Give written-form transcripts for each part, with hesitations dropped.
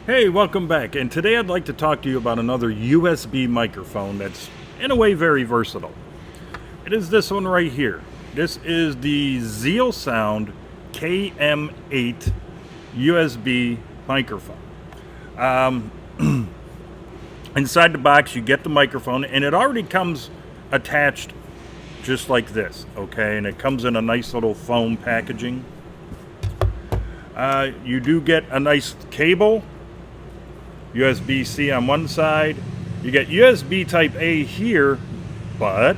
Hey, welcome back. And today I'd like to talk to you about another USB microphone that's in a way very versatile. It is this one right here. This is the ZEALSOUND KM8 USB microphone. Inside the box you get the microphone and it already comes attached just like this, okay? And it comes in a nice little foam packaging. You do get a nice cable. USB-C on one side. You get USB type A here, but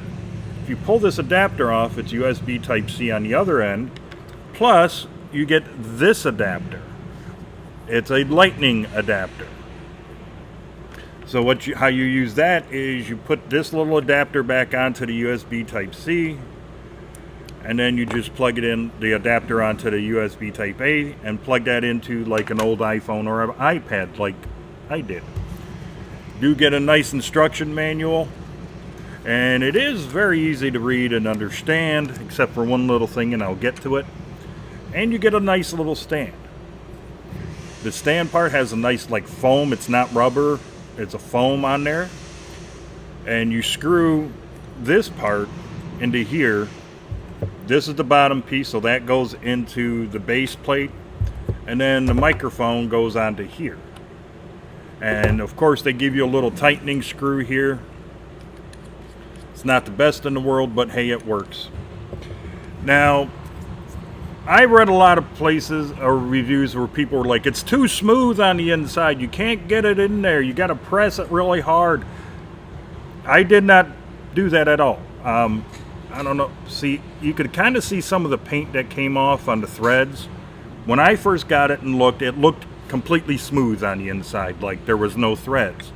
if you pull this adapter off, it's USB type C on the other end. Plus, you get this adapter. It's a lightning adapter. So how you use that is you put this little adapter back onto the USB type C, and then you just plug it in, the adapter onto the USB type A, and plug that into like an old iPhone or an iPad like I did. Do get a nice instruction manual, and it is very easy to read and understand, except for one little thing, and I'll get to it. And you get a nice little stand. The stand part has a nice like foam. It's not rubber, it's a foam on there. And you screw this part into here. This is the bottom piece, so that goes into the base plate, and then the microphone goes onto here. And of course they give you a little tightening screw here. It's not the best in the world, but hey, it works. Now, I read a lot of places or reviews where people were like, it's too smooth on the inside, you can't get it in there, you got to press it really hard. I did not do that at all. I don't know, see, you could kind of see some of the paint that came off on the threads. When I first got it and looked, it looked completely smooth on the inside, like there was no threads.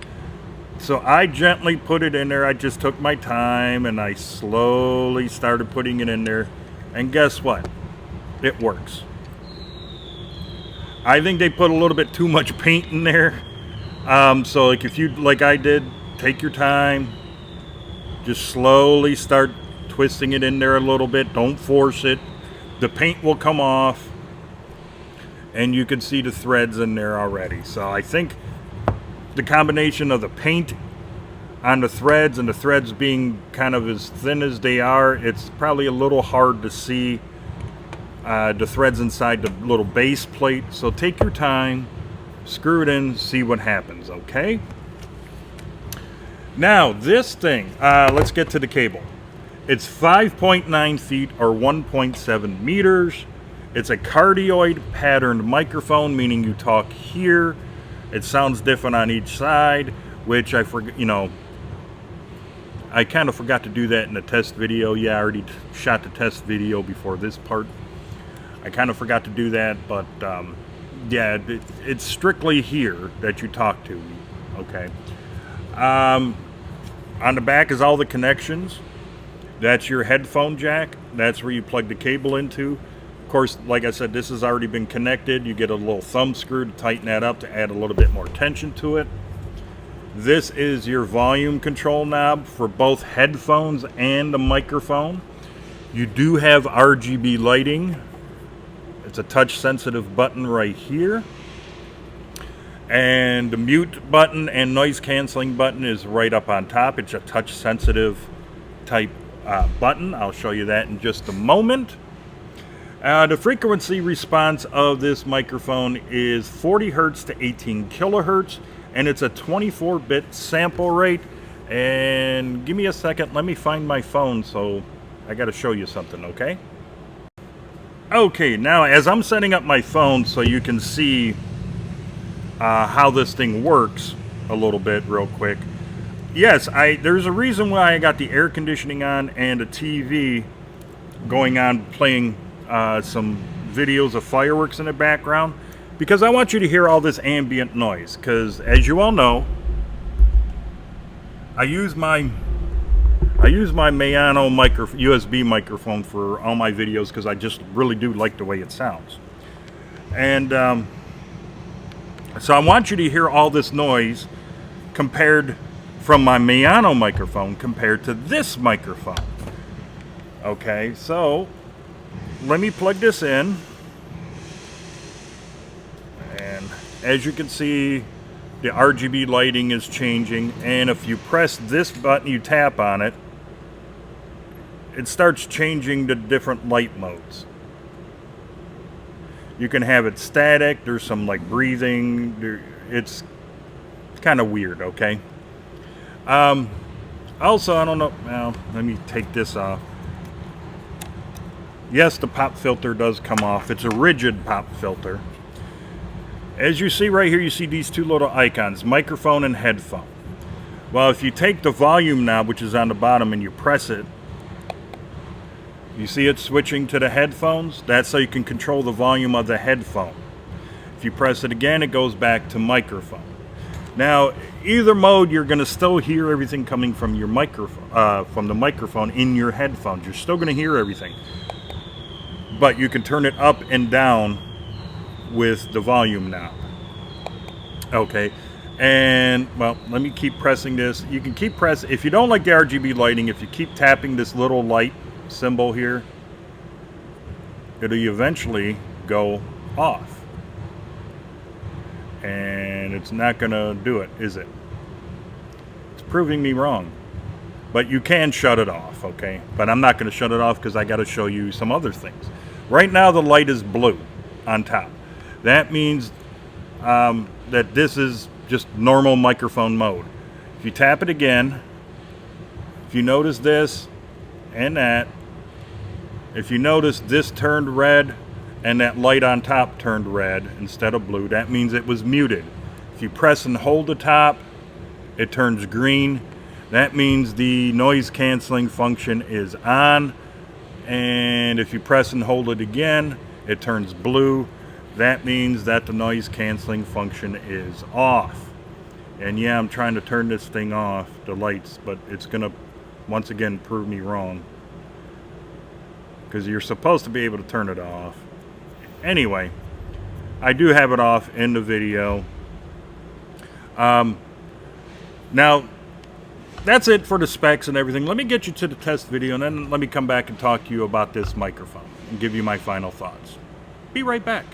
So I gently put it in there. I just took my time and I slowly started putting it in there, and guess what? It works. I think they put a little bit too much paint in there. So like if you, like I did, take your time, just slowly start twisting it in there a little bit. Don't force it. The paint will come off, and you can see the threads in there already. So I think the combination of the paint on the threads and the threads being kind of as thin as they are, it's probably a little hard to see the threads inside the little base plate. So take your time, screw it in, see what happens, okay? Now this thing, let's get to the cable. It's 5.9 feet or 1.7 meters. It's a cardioid patterned microphone, meaning you talk here. It sounds different on each side, which I forgot, I kind of forgot to do that in the test video. Yeah, I already shot the test video before this part. I kind of forgot to do that, but yeah, it's strictly here that you talk to, okay? On the back is all the connections. That's your headphone jack. That's where you plug the cable into. Of course, like I said, this has already been connected. You get a little thumb screw to tighten that up to add a little bit more tension to it. This is your volume control knob for both headphones and the microphone. You do have RGB lighting. It's a touch sensitive button right here. And the mute button and noise canceling button is right up on top. It's a touch sensitive type button. I'll show you that in just a moment. The frequency response of this microphone is 40 hertz to 18 kilohertz, and it's a 24-bit sample rate. And give me a second, let me find my phone, so I got to show you something, okay? Okay, now as I'm setting up my phone so you can see how this thing works a little bit real quick. Yes, there's a reason why I got the air conditioning on and a TV going on playing some videos of fireworks in the background, because I want you to hear all this ambient noise, because as you all know, I use my Mayano USB microphone for all my videos because I just really do like the way it sounds. And so I want you to hear all this noise compared from my Mayano microphone compared to this microphone. Okay, so let me plug this in. And And as you can see, the RGB lighting is changing, and if you press this button, you tap on it, it starts changing the different light modes. You can have it static, there's some like breathing, it's kind of weird, okay? Also, I don't know, well, let me take this off. Yes, the pop filter does come off. It's a rigid pop filter. As you see right here, you see these two little icons, microphone and headphone. Well, if you take the volume knob, which is on the bottom, and you press it, you see it switching to the headphones? That's so you can control the volume of the headphone. If you press it again, it goes back to microphone. Now, either mode, you're going to still hear everything coming from your microphone, from the microphone in your headphones. You're still going to hear everything. But you can turn it up and down with the volume knob. Okay, and well, let me keep pressing this. You can keep pressing. If you don't like the RGB lighting, if you keep tapping this little light symbol here, it'll eventually go off. And it's not gonna do it, is it? It's proving me wrong. But you can shut it off, okay? But I'm not gonna shut it off because I gotta show you some other things. Right now the light is blue on top. That means that this is just normal microphone mode. If you tap it again, if you notice this and that, if you notice this turned red and that light on top turned red instead of blue, that means it was muted. If you press and hold the top, it turns green. That means the noise canceling function is on. And if you press and hold it again, it turns blue. That means that the noise canceling function is off. And yeah, I'm trying to turn this thing off, the lights, but it's gonna once again prove me wrong, because you're supposed to be able to turn it off. Anyway, I do have it off in the video. Now that's it for the specs and everything. Let me get you to the test video, and then let me come back and talk to you about this microphone and give you my final thoughts. Be right back.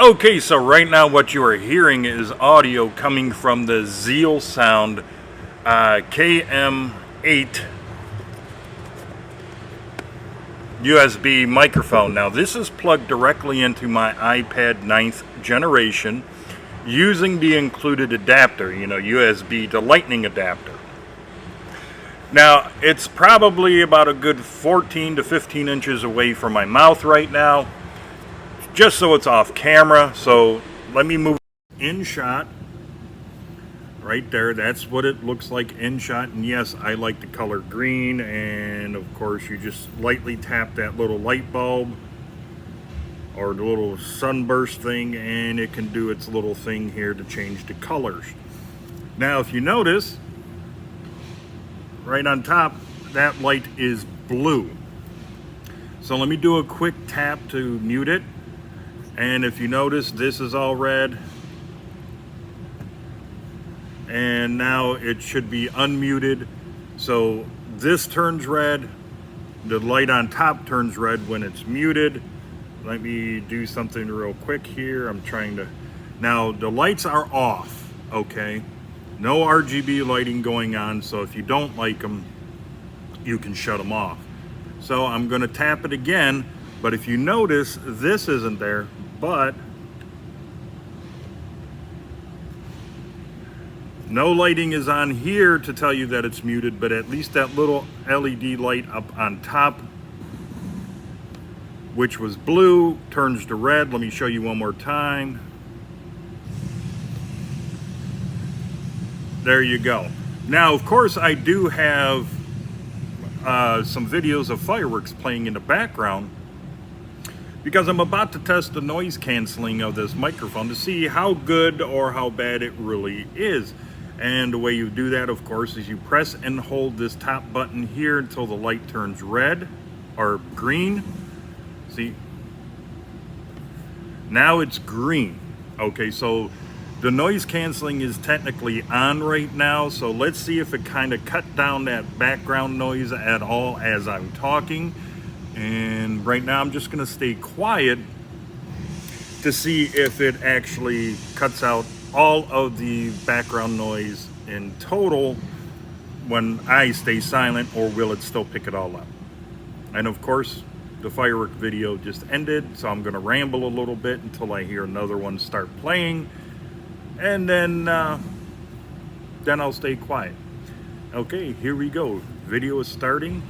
Okay, so right now what you are hearing is audio coming from the ZEALSOUND KM8 USB microphone. Now this is plugged directly into my iPad 9th generation using the included adapter, you know, USB to Lightning adapter. Now it's probably about a good 14 to 15 inches away from my mouth right now, just so it's off camera. So let me move in shot right there. That's what it looks like in shot. And yes, I like the color green, and of course you just lightly tap that little light bulb or the little sunburst thing, and it can do its little thing here to change the colors. Now if you notice right on top, that light is blue. So let me do a quick tap to mute it. And if you notice, this is all red. And now it should be unmuted. So this turns red. The light on top turns red when it's muted. Let me do something real quick here. I'm trying to... Now the lights are off, okay? No RGB lighting going on. So if you don't like them, you can shut them off. So I'm gonna tap it again. But if you notice, this isn't there. But no lighting is on here to tell you that it's muted, but at least that little LED light up on top, which was blue, turns to red. Let me show you one more time. there you go. Now, of course, I do have some videos of fireworks playing in the background because I'm about to test the noise canceling of this microphone to see how good or how bad it really is. And the way you do that, of course, is you press and hold this top button here until the light turns red or green. See, now it's green. Okay, so the noise canceling is technically on right now, so let's see if it kind of cut down that background noise at all as I'm talking. And right now I'm just going to stay quiet to see if it actually cuts out all of the background noise in total when I stay silent, or will it still pick it all up? And of course, the firework video just ended, so I'm going to ramble a little bit until I hear another one start playing, and then I'll stay quiet. Okay, here we go. Video is starting.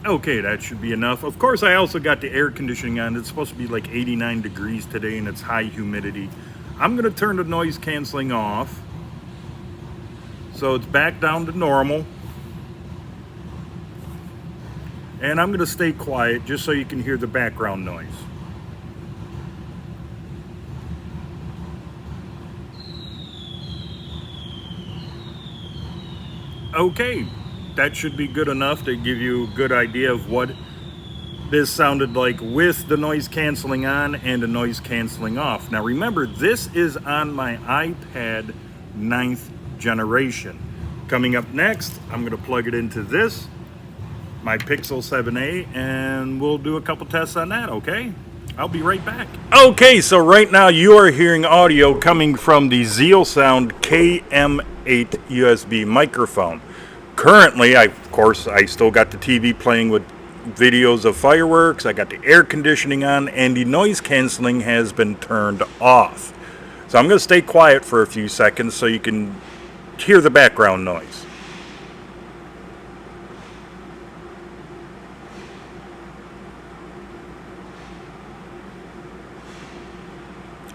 Okay, that should be enough. Of course, I also got the air conditioning on. It's supposed to be like 89 degrees today, and it's high humidity. I'm going to turn the noise canceling off, so it's back down to normal. And I'm going to stay quiet just so you can hear the background noise. Okay, that should be good enough to give you a good idea of what this sounded like with the noise canceling on and the noise canceling off. Now remember, this is on my iPad 9th generation. Coming up next, I'm going to plug it into this, my Pixel 7a, and we'll do a couple tests on that, okay? I'll be right back. Okay, so right now you are hearing audio coming from the ZEALSOUND KM8 USB microphone. Currently, of course, I still got the TV playing with videos of fireworks. I got the air conditioning on, and the noise canceling has been turned off. So I'm going to stay quiet for a few seconds so you can hear the background noise.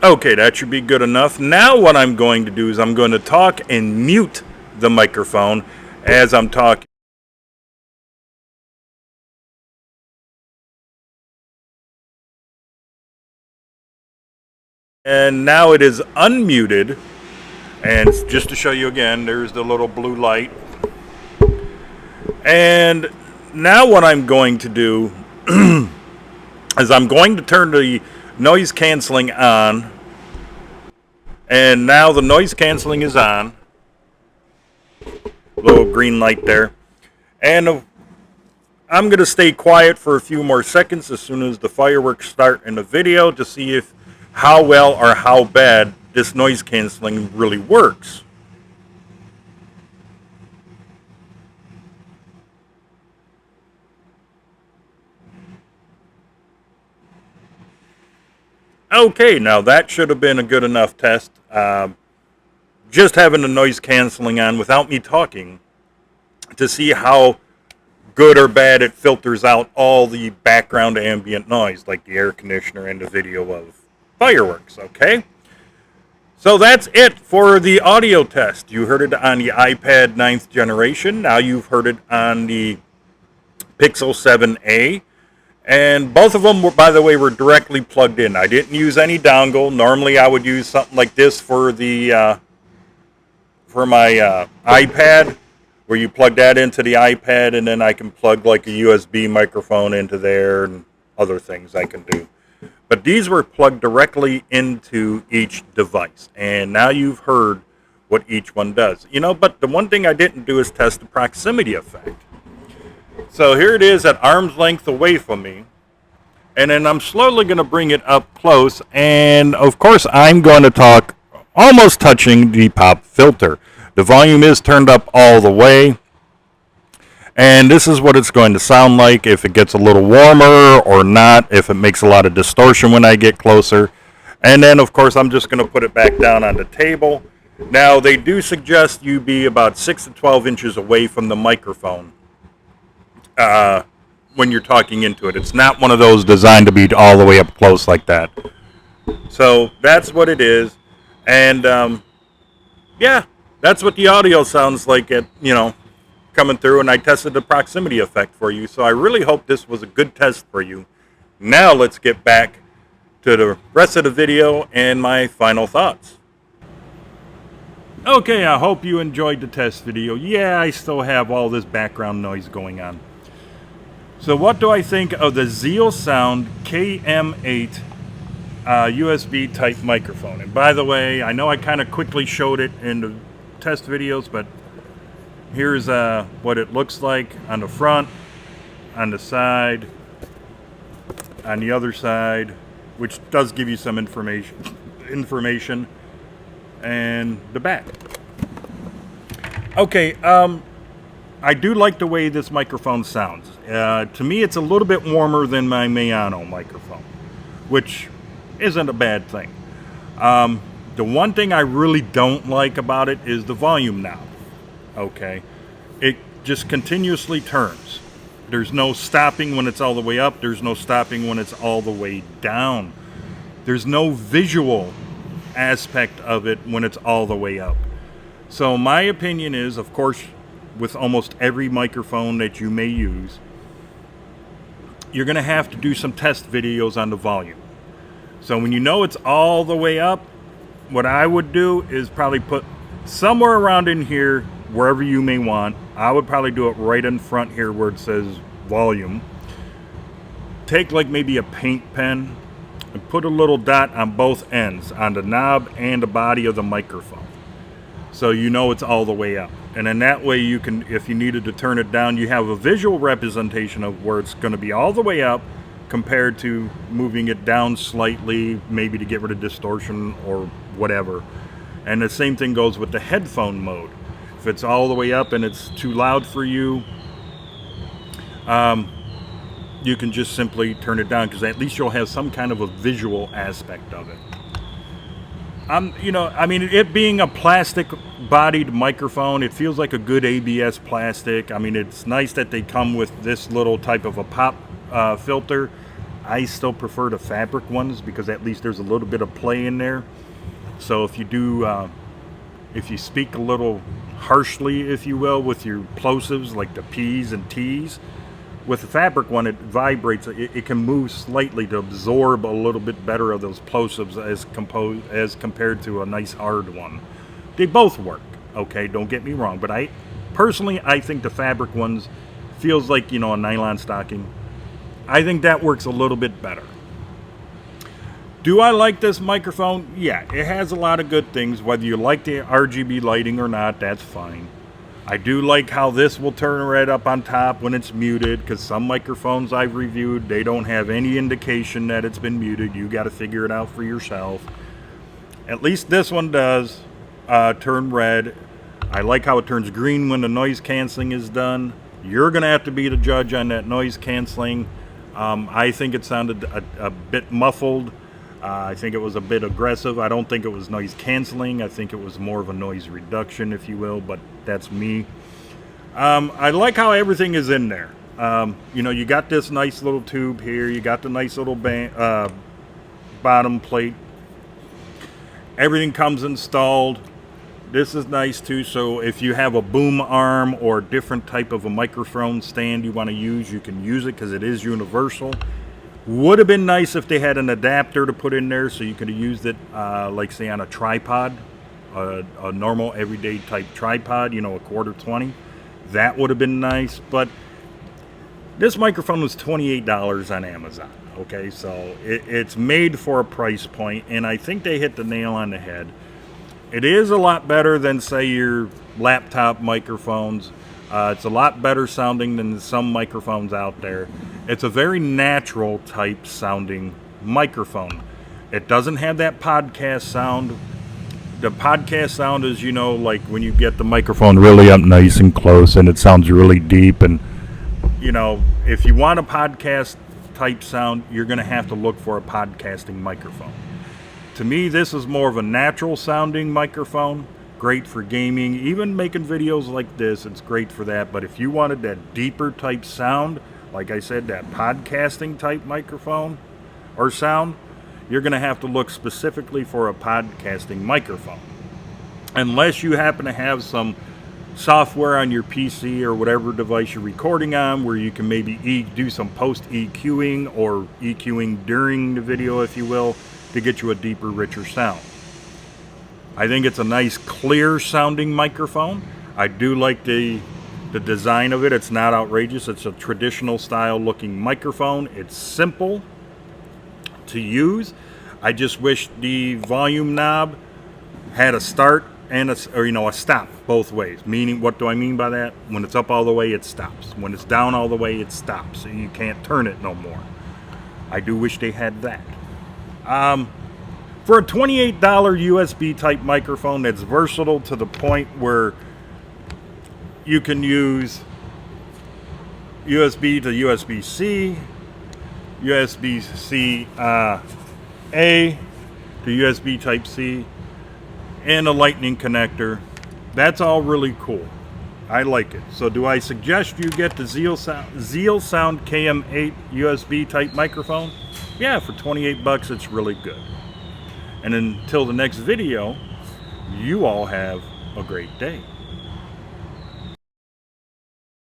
Okay, that should be good enough. Now what I'm going to do is I'm going to talk and mute the microphone as I'm talking. And now it is unmuted. And just to show you again, there's the little blue light. And now what I'm going to do is I'm going to turn the noise canceling on. And now the noise canceling is on. Little green light there. And I'm going to stay quiet for a few more seconds as soon as the fireworks start in the video to see if how well or how bad this noise canceling really works. Okay, now that should have been a good enough test. Just having the noise canceling on without me talking to see how good or bad it filters out all the background ambient noise, like the air conditioner and the video of fireworks, okay? So that's it for the audio test. You heard it on the iPad 9th generation. Now you've heard it on the Pixel 7a. And both of them, were, by the way, were directly plugged in. I didn't use any dongle. Normally I would use something like this for the for my iPad, where you plug that into the iPad, and then I can plug like a USB microphone into there and other things I can do. But these were plugged directly into each device. And now you've heard what each one does. You know, but the one thing I didn't do is test the proximity effect. So here it is at arm's length away from me. And then I'm slowly going to bring it up close. And of course, I'm going to talk almost touching the pop filter. The volume is turned up all the way. And this is what it's going to sound like if it gets a little warmer or not, if it makes a lot of distortion when I get closer. And then, of course, I'm just going to put it back down on the table. Now, they do suggest you be about 6 to 12 inches away from the microphone when you're talking into it. It's not one of those designed to be all the way up close like that. So that's what it is. And yeah, that's what the audio sounds like at, coming through. And I tested the proximity effect for you. So I really hope this was a good test for you. Now let's get back to the rest of the video and my final thoughts. Okay, I hope you enjoyed the test video. Yeah, I still have all this background noise going on. So what do I think of the ZEALSOUND KM8 USB type microphone? And by the way, I know I kind of quickly showed it in the test videos, but here's what it looks like on the front, on the side, on the other side, which does give you some information, and the back. Okay, I do like the way this microphone sounds. To me, it's a little bit warmer than my Mayano microphone, which isn't a bad thing. The one thing I really don't like about it is the volume knob. Okay, it just continuously turns. There's no stopping when it's all the way up. There's no stopping when it's all the way down. There's no visual aspect of it when it's all the way up. So my opinion is, of course, with almost every microphone that you may use, you're going to have to do some test videos on the volume. So when you know it's all the way up, what I would do is probably put somewhere around in here, wherever you may want. I would probably do it right in front here where it says volume. Take like maybe a paint pen and put a little dot on both ends, on the knob and the body of the microphone, so you know it's all the way up. And then that way you can, if you needed to turn it down, you have a visual representation of where it's going to be all the way up compared to moving it down slightly, maybe to get rid of distortion or whatever. And the same thing goes with the headphone mode. If it's all the way up and it's too loud for you, you can just simply turn it down, because at least you'll have some kind of a visual aspect of it. It being a plastic-bodied microphone, it feels like a good ABS plastic. I mean, it's nice that they come with this little type of a pop filter. I still prefer the fabric ones because at least there's a little bit of play in there. So if you do, if you speak a little harshly, if you will, with your plosives, like the P's and T's, with the fabric one, it vibrates. It can move slightly to absorb a little bit better of those plosives as compared to a nice hard one. They both work, okay, don't get me wrong, but I think the fabric ones feels like, a nylon stocking. I think that works a little bit better. Do I like this microphone? Yeah, it has a lot of good things. Whether you like the RGB lighting or not, that's fine. I do like how this will turn red up on top when it's muted, because some microphones I've reviewed, they don't have any indication that it's been muted. You got to figure it out for yourself. At least this one does turn red. I like how it turns green when the noise canceling is done. You're going to have to be the judge on that noise canceling. I think it sounded a bit muffled. I think it was a bit aggressive. I don't think it was noise canceling. I think it was more of a noise reduction, if you will, but that's me. I like how everything is in there. You got this nice little tube here. You got the nice little bottom plate. Everything comes installed. This is nice too. So if you have a boom arm or a different type of a microphone stand you want to use, you can use it because it is universal. Would have been nice if they had an adapter to put in there so you could have used it, like say on a tripod, a normal everyday type tripod, a 1/4-20. That would have been nice, but this microphone was $28 on Amazon. Okay, so it's made for a price point, and I think they hit the nail on the head. It is a lot better than, say, your laptop microphones. It's a lot better sounding than some microphones out there. It's a very natural type sounding microphone. It doesn't have that podcast sound. The podcast sound is, like when you get the microphone really up nice and close and it sounds really deep. And, if you want a podcast type sound, you're going to have to look for a podcasting microphone. To me, this is more of a natural sounding microphone. Great for gaming, even making videos like this, it's great for that. But if you wanted that deeper type sound, like I said, that podcasting type microphone or sound, you're going to have to look specifically for a podcasting microphone. Unless you happen to have some software on your PC or whatever device you're recording on where you can maybe do some post EQing or EQing during the video, if you will, to get you a deeper, richer sound. I think it's a nice, clear sounding microphone. I do like the design of it. It's not outrageous. It's a traditional style looking microphone. It's simple to use. I just wish the volume knob had a start and a stop both ways. Meaning, what do I mean by that? When it's up all the way, it stops. When it's down all the way, it stops. So you can't turn it no more. I do wish they had that. For a $28 USB type microphone that's versatile to the point where you can use USB to USB-C, USB-C A to USB Type-C, and a lightning connector. That's all really cool. I like it. So do I suggest you get the ZEALSOUND KM8 USB type microphone? Yeah, for 28 bucks it's really good. And until the next video, you all have a great day.